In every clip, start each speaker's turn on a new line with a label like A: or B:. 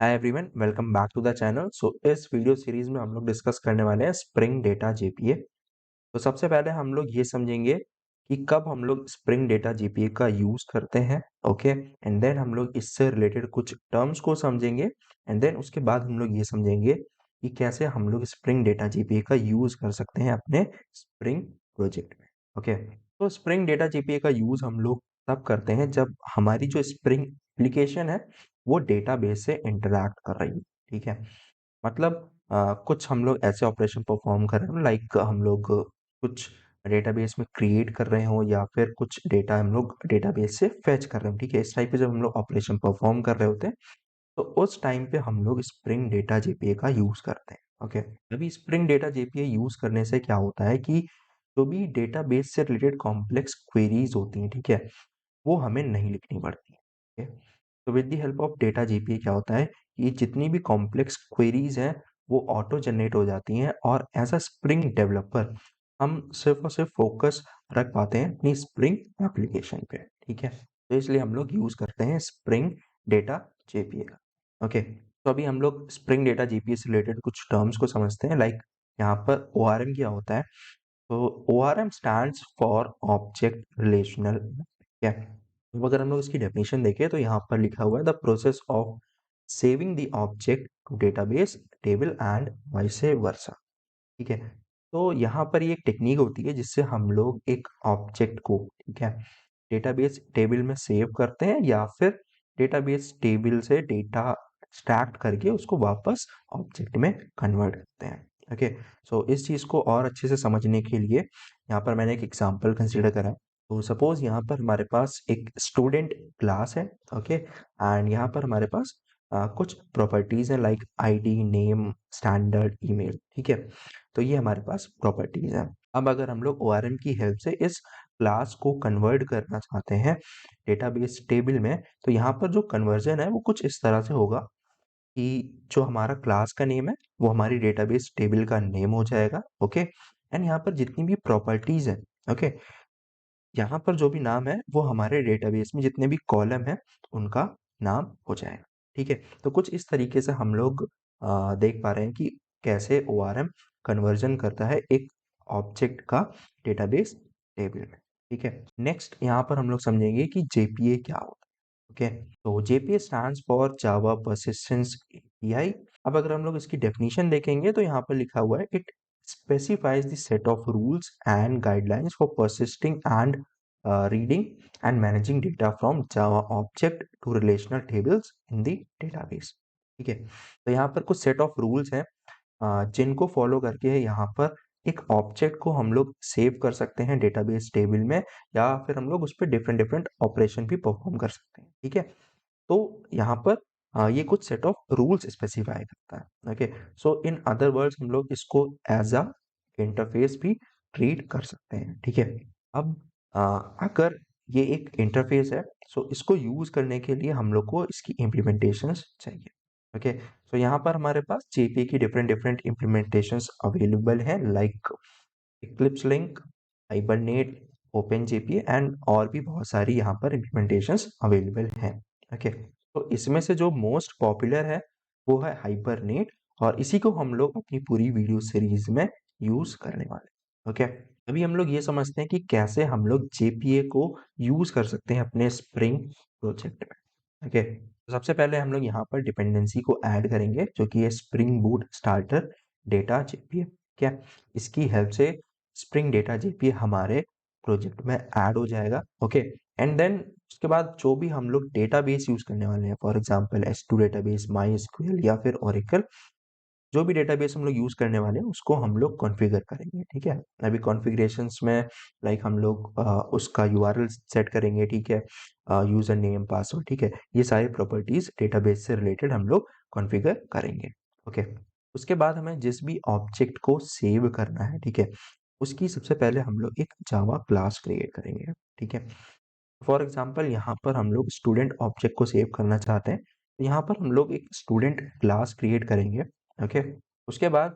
A: Hi everyone, welcome back to the channel. So इस video series में हम लोग डिस्कस करने वाले हैं स्प्रिंग डेटा जेपीए। तो सबसे पहले हम लोग ये समझेंगे कि कब हम लोग स्प्रिंग डेटा जेपीए का यूज करते हैं। ओके, एंड देन हम लोग इससे रिलेटेड कुछ टर्म्स को समझेंगे। एंड देन उसके बाद हम लोग ये समझेंगे कि कैसे हम लोग स्प्रिंग डेटा जेपीए का यूज कर सकते हैं अपने स्प्रिंग प्रोजेक्ट में। ओके, तो स्प्रिंग डेटा जेपीए का यूज हम लोग तब करते हैं जब हमारी जो स्प्रिंग एप्लीकेशन है वो डेटाबेस से इंटरैक्ट कर रही है। ठीक है, मतलब कुछ हम लोग ऐसे ऑपरेशन परफॉर्म कर रहे हो, लाइक हम लोग कुछ डेटाबेस में क्रिएट कर रहे हो या फिर कुछ डेटा हम लोग डेटाबेस से फेच कर रहे हो। ठीक है, इस टाइप पे जब हम लोग ऑपरेशन परफॉर्म कर रहे होते हैं तो उस टाइम पे हम लोग स्प्रिंग डेटा जेपीए का यूज करते हैं। ओके, अभी स्प्रिंग डेटा जेपीए यूज करने से क्या होता है कि जो भी डेटाबेस से रिलेटेड कॉम्प्लेक्स क्वेरीज होती हैं, ठीक है, वो हमें नहीं लिखनी पड़ती है। तो with the help of data JPA क्या होता है कि जितनी भी कॉम्प्लेक्स क्वेरीज हैं वो ऑटो जनरेट हो जाती हैं, और एज अ स्प्रिंग डेवलपर हम सिर्फ और सिर्फ फोकस रख पाते हैं अपनी स्प्रिंग एप्लीकेशन पे। ठीक है, तो इसलिए हम लोग यूज करते हैं स्प्रिंग डेटा जेपीए का। ओके, तो अभी हम लोग स्प्रिंग डेटा जेपीए से रिलेटेड कुछ टर्म्स को समझते हैं। लाइक यहाँ पर ओआरएम क्या होता है। तो ORM stands for object relational. ठीक है, अब अगर हम लोग इसकी डेफिनेशन देखें तो यहाँ पर लिखा हुआ है the process of saving the object to database table and vice versa. ठीक है, तो यहाँ पर ये एक टेक्निक होती है जिससे हम लोग एक ऑब्जेक्ट को, ठीक है, डेटाबेस टेबल में सेव करते हैं या फिर डेटाबेस टेबल से डेटा एक्सट्रैक्ट करके उसको वापस ऑब्जेक्ट में कन्वर्ट करते हैं। ओके, सो इस चीज़ को और अच्छे से समझने के लिए यहाँ पर मैंने एक एग्जांपल कंसीडर करा है। तो सपोज यहाँ पर हमारे पास एक स्टूडेंट क्लास है। ओके, एंड यहाँ पर हमारे पास कुछ प्रॉपर्टीज हैं like ID, name, standard, email. ठीक है, तो ये हमारे पास प्रॉपर्टीज हैं। अब अगर हम लोग ORM की हेल्प से इस क्लास को कन्वर्ट करना चाहते हैं डेटाबेस टेबल में, तो यहाँ पर जो कन्वर्जन है वो कुछ इस तरह से होगा कि जो हमारा क्लास का नेम है वो हमारी डेटाबेस टेबल का नेम हो जाएगा। ओके, एंड यहाँ पर जितनी भी प्रॉपर्टीज है, ओके, यहाँ पर जो भी नाम है वो हमारे डेटाबेस में जितने भी कॉलम है उनका नाम हो जाएगा। ठीक है, तो कुछ इस तरीके से हम लोग देख पा रहे हैं कि कैसे ORM कन्वर्जन करता है एक ऑब्जेक्ट का डेटाबेस टेबल में। ठीक है, नेक्स्ट यहाँ पर हम लोग समझेंगे कि जेपीए क्या होता है। ओके, तो JPA stands for Java persistence API. अब अगर हम लोग इसकी डेफिनेशन देखेंगे तो यहाँ पर लिखा हुआ है it specifies the set of rules and guidelines for persisting and reading and managing data from Java object to relational tables in the database। ठीक है, तो यहाँ पर कुछ सेट ऑफ रूल्स हैं जिनको फॉलो करके यहाँ पर एक ऑब्जेक्ट को हम लोग सेव कर सकते हैं डेटाबेस टेबल में, या फिर हम लोग उस पर डिफरेंट डिफरेंट ऑपरेशन भी परफॉर्म कर सकते हैं। ठीक है, तो यहाँ पर ये कुछ सेट ऑफ रूल्स स्पेसिफाई करता है। Okay, so in other words हम लोग इसको एज अ इंटरफेस भी ट्रीट कर सकते हैं। ठीक है, अब अ, अगर ये एक इंटरफेस है, सो इसको यूज करने के लिए हम लोग को इसकी इम्प्लीमेंटेशंस चाहिए। ओके, सो यहाँ पर हमारे पास जेपीए की डिफरेंट डिफरेंट इम्प्लीमेंटेशंस अवेलेबल हैं, like Eclipse link, hibernate, open JPA and और भी बहुत सारी यहाँ पर इम्प्लीमेंटेशंस अवेलेबल हैं। ओके, तो इसमें से जो मोस्ट पॉपुलर है वो है हाइबरनेट, और इसी को हम लोग अपनी पूरी वीडियो सीरीज में यूज करने वाले। ओके, अभी हम लोग ये समझते हैं कि कैसे हम लोग जेपीए को यूज कर सकते हैं अपने स्प्रिंग प्रोजेक्ट में। ओके, तो सबसे पहले हम लोग यहाँ पर डिपेंडेंसी को ऐड करेंगे जो कि है spring boot starter data JPA. क्या इसकी हेल्प से स्प्रिंग डेटा जेपीए हमारे प्रोजेक्ट में ऐड हो जाएगा। ओके, एंड देन उसके बाद जो भी हम लोग डेटाबेस यूज करने वाले हैं, for example S2 database, MySQL या फिर Oracle, जो भी डेटाबेस हम लोग यूज करने वाले हैं उसको हम लोग कॉन्फ़िगर करेंगे। ठीक है, अभी कॉन्फ़िगरेशंस में लाइक हम लोग उसका यूआरएल सेट करेंगे। ठीक है, यूजर नेम, पासवर्ड। ठीक है, ये सारी प्रॉपर्टीज डेटाबेस से रिलेटेड हम लोग कॉन्फ़िगर करेंगे। ओके, उसके बाद हमें जिस भी ऑब्जेक्ट को सेव करना है, ठीक है, उसकी सबसे पहले हम लोग एक जावा क्लास क्रिएट करेंगे। ठीक है, फॉर एग्जांपल यहाँ पर हम लोग स्टूडेंट ऑब्जेक्ट को सेव करना चाहते हैं, तो यहाँ पर हम लोग एक स्टूडेंट क्लास क्रिएट करेंगे। ओके, उसके बाद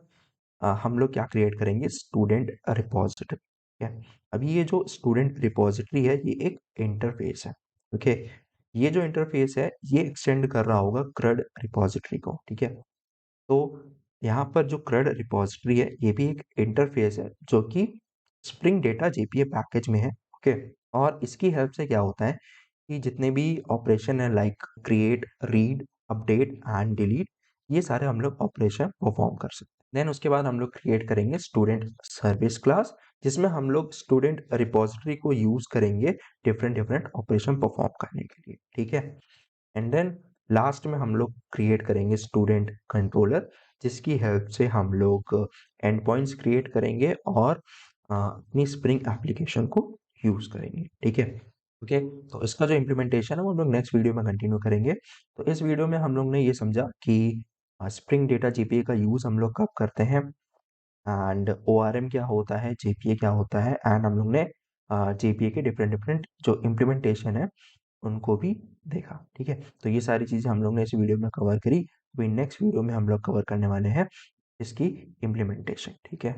A: हम लोग क्या क्रिएट करेंगे, स्टूडेंट रिपोजिटरी। ठीक है, अभी ये जो स्टूडेंट रिपोजिटरी है ये एक इंटरफेस है। ओके, ये जो इंटरफेस है ये एक्सटेंड कर रहा होगा CRUD रिपॉजिटरी को, ठीक है। तो यहाँ पर जो CRUD रिपॉजिटरी है ये भी एक इंटरफेस है जो कि स्प्रिंग डेटा जेपीए पैकेज में है, ओके। और इसकी हेल्प से क्या होता है कि जितने भी ऑपरेशन है like create, read, update and delete, ये सारे हम लोग ऑपरेशन परफॉर्म कर सकते हैं। देन उसके बाद हम लोग क्रिएट करेंगे स्टूडेंट सर्विस क्लास, जिसमें हम लोग स्टूडेंट रिपॉजिटरी को यूज करेंगे डिफरेंट डिफरेंट ऑपरेशन परफॉर्म करने के लिए, ठीक है। एंड देन लास्ट में हम लोग क्रिएट करेंगे स्टूडेंट कंट्रोलर, जिसकी हेल्प से हम लोग एंड पॉइंट्स क्रिएट करेंगे और अपनी स्प्रिंग एप्लीकेशन को यूज करेंगे, ठीक है। ओके, तो इसका जो इम्प्लीमेंटेशन है वो हम लोग नेक्स्ट वीडियो में कंटिन्यू करेंगे। तो इस वीडियो में हम लोग ने ये समझा कि स्प्रिंग डेटा जेपीए का यूज हम लोग कब करते हैं, एंड ओआरएम क्या होता है, जेपीए क्या होता है, एंड हम लोग ने जेपीए के डिफरेंट डिफरेंट जो इम्प्लीमेंटेशन है उनको भी देखा, ठीक है। तो ये सारी चीजें हम लोग ने इस वीडियो में कवर करी। अभी नेक्स्ट वीडियो में हम लोग कवर करने वाले हैं इसकी इम्प्लीमेंटेशन, ठीक है।